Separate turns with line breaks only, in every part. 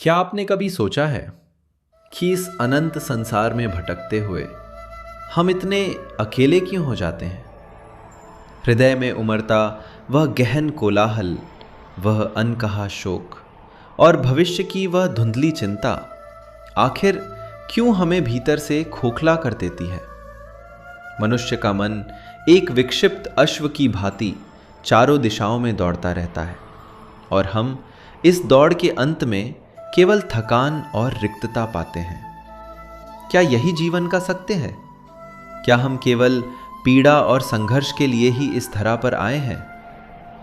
क्या आपने कभी सोचा है कि इस अनंत संसार में भटकते हुए हम इतने अकेले क्यों हो जाते हैं? हृदय में उमड़ता वह गहन कोलाहल, वह अनकहा शोक और भविष्य की वह धुंधली चिंता आखिर क्यों हमें भीतर से खोखला कर देती है? मनुष्य का मन एक विक्षिप्त अश्व की भांति चारों दिशाओं में दौड़ता रहता है और हम इस दौड़ के अंत में केवल थकान और रिक्तता पाते हैं। क्या यही जीवन का सत्य है? क्या हम केवल पीड़ा और संघर्ष के लिए ही इस धरा पर आए हैं?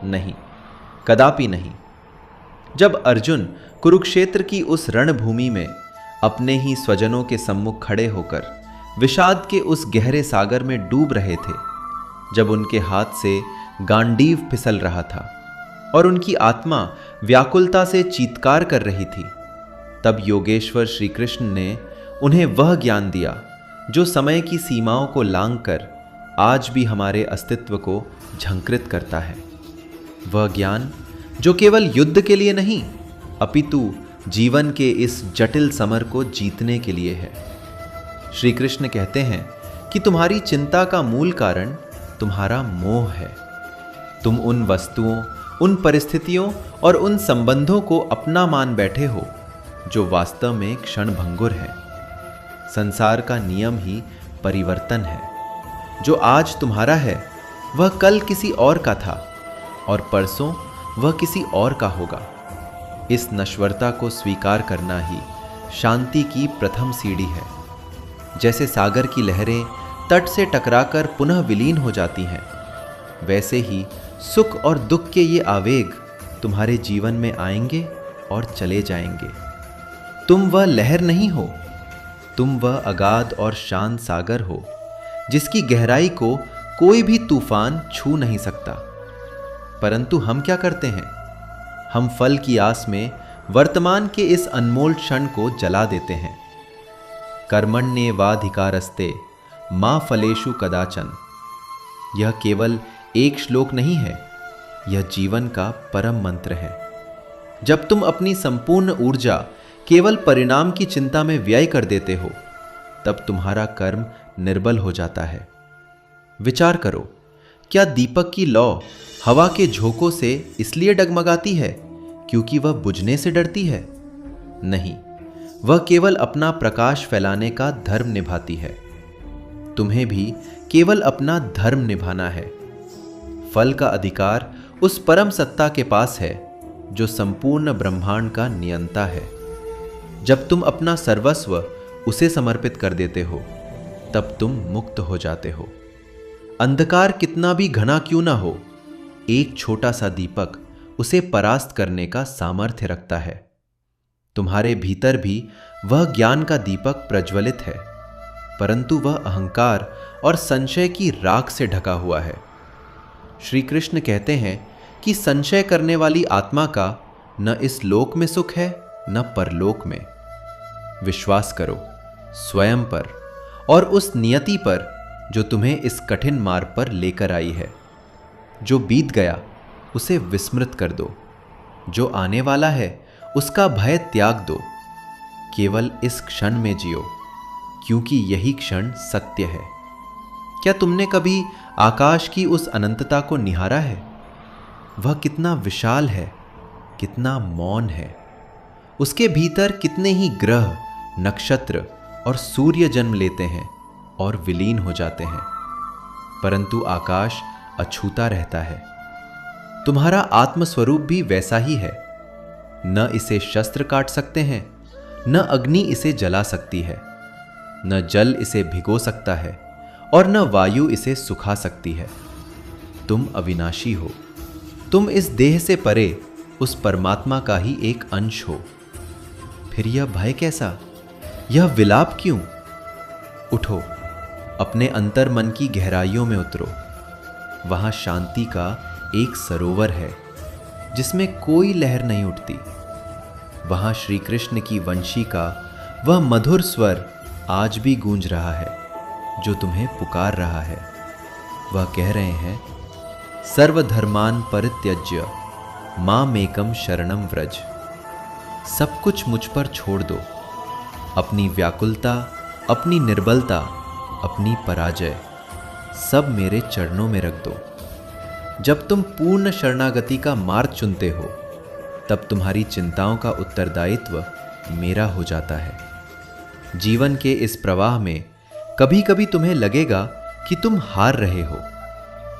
नहीं, कदापि नहीं। जब अर्जुन कुरुक्षेत्र की उस रणभूमि में अपने ही स्वजनों के सम्मुख खड़े होकर विषाद के उस गहरे सागर में डूब रहे थे, जब उनके हाथ से गांडीव फिसल रहा था और उनकी आत्मा व्याकुलता से चीत्कार कर रही थी, तब योगेश्वर श्री कृष्ण ने उन्हें वह ज्ञान दिया जो समय की सीमाओं को लांघकर आज भी हमारे अस्तित्व को झंकृत करता है। वह ज्ञान जो केवल युद्ध के लिए नहीं, अपितु जीवन के इस जटिल समर को जीतने के लिए है। श्री कृष्ण कहते हैं कि तुम्हारी चिंता का मूल कारण तुम्हारा मोह है। तुम उन वस्तुओं, उन परिस्थितियों और उन संबंधों को अपना मान बैठे हो जो वास्तव में क्षणभंगुर है। संसार का नियम ही परिवर्तन है। जो आज तुम्हारा है वह कल किसी और का था और परसों वह किसी और का होगा। इस नश्वरता को स्वीकार करना ही शांति की प्रथम सीढ़ी है। जैसे सागर की लहरें तट से टकराकर पुनः विलीन हो जाती हैं, वैसे ही सुख और दुख के ये आवेग तुम्हारे जीवन में आएंगे और चले जाएंगे। तुम वह लहर नहीं हो, तुम वह अगाध और शांत सागर हो जिसकी गहराई को कोई भी तूफान छू नहीं सकता। परंतु हम क्या करते हैं? हम फल की आस में वर्तमान के इस अनमोल क्षण को जला देते हैं। कर्मण्येवाधिकारस्ते मा फलेषु कदाचन। यह केवल एक श्लोक नहीं है, यह जीवन का परम मंत्र है। जब तुम अपनी संपूर्ण ऊर्जा केवल परिणाम की चिंता में व्यय कर देते हो, तब तुम्हारा कर्म निर्बल हो जाता है। विचार करो, क्या दीपक की लौ हवा के झोंकों से इसलिए डगमगाती है क्योंकि वह बुझने से डरती है? नहीं, वह केवल अपना प्रकाश फैलाने का धर्म निभाती है। तुम्हें भी केवल अपना धर्म निभाना है। फल का अधिकार उस परम सत्ता के पास है जो संपूर्ण ब्रह्मांड का नियंता है। जब तुम अपना सर्वस्व उसे समर्पित कर देते हो, तब तुम मुक्त हो जाते हो। अंधकार कितना भी घना क्यों ना हो, एक छोटा सा दीपक उसे परास्त करने का सामर्थ्य रखता है। तुम्हारे भीतर भी वह ज्ञान का दीपक प्रज्वलित है, परंतु वह अहंकार और संशय की राख से ढका हुआ है। श्री कृष्ण कहते हैं कि संशय करने वाली आत्मा का न इस लोक में सुख है न परलोक में। विश्वास करो स्वयं पर और उस नियति पर जो तुम्हें इस कठिन मार्ग पर लेकर आई है। जो बीत गया उसे विस्मृत कर दो, जो आने वाला है उसका भय त्याग दो। केवल इस क्षण में जियो, क्योंकि यही क्षण सत्य है। क्या तुमने कभी आकाश की उस अनंतता को निहारा है? वह कितना विशाल है, कितना मौन है। उसके भीतर कितने ही ग्रह, नक्षत्र और सूर्य जन्म लेते हैं और विलीन हो जाते हैं, परंतु आकाश अछूता रहता है। तुम्हारा आत्मस्वरूप भी वैसा ही है। न इसे शस्त्र काट सकते हैं, न अग्नि इसे जला सकती है, न जल इसे भिगो सकता है और न वायु इसे सुखा सकती है। तुम अविनाशी हो। तुम इस देह से परे उस परमात्मा का ही एक अंश हो। फिर यह भय कैसा? यह विलाप क्यों? उठो, अपने अंतर मन की गहराइयों में उतरो। वहां शांति का एक सरोवर है जिसमें कोई लहर नहीं उठती। वहां श्री कृष्ण की वंशी का वह मधुर स्वर आज भी गूंज रहा है जो तुम्हें पुकार रहा है। वह कह रहे हैं, सर्वधर्मान परित्यज्य मामेकम शरणम व्रज। सब कुछ मुझ पर छोड़ दो। अपनी व्याकुलता, अपनी निर्बलता, अपनी पराजय सब मेरे चरणों में रख दो। जब तुम पूर्ण शरणागति का मार्ग चुनते हो, तब तुम्हारी चिंताओं का उत्तरदायित्व मेरा हो जाता है। जीवन के इस प्रवाह में कभी कभी तुम्हें लगेगा कि तुम हार रहे हो,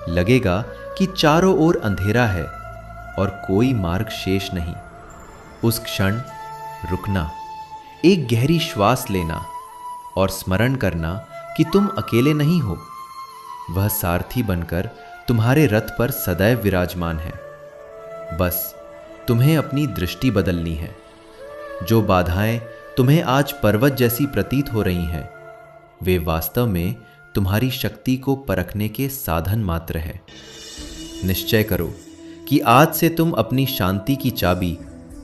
लगेगा कि चारों ओर अंधेरा है और कोई मार्ग शेष नहीं। उस क्षण रुकना, एक गहरी श्वास लेना और स्मरण करना कि तुम अकेले नहीं हो। वह सारथी बनकर तुम्हारे रथ पर सदैव विराजमान है। बस तुम्हें अपनी दृष्टि बदलनी है। जो बाधाएं तुम्हें आज पर्वत जैसी प्रतीत हो रही हैं, वे वास्तव में तुम्हारी शक्ति को परखने के साधन मात्र है। निश्चय करो कि आज से तुम अपनी शांति की चाबी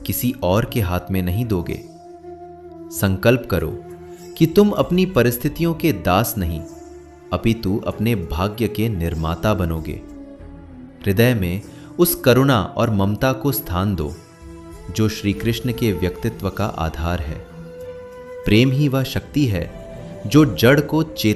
किसी और के हाथ में नहीं दोगे। संकल्प करो कि तुम अपनी परिस्थितियों के दास नहीं, अपितु अपने भाग्य के निर्माता बनोगे। हृदय में उस करुणा और ममता को स्थान दो जो श्री कृष्ण के व्यक्तित्व का आधार है। प्रेम ही वह शक्ति है जो जड़ को चेतन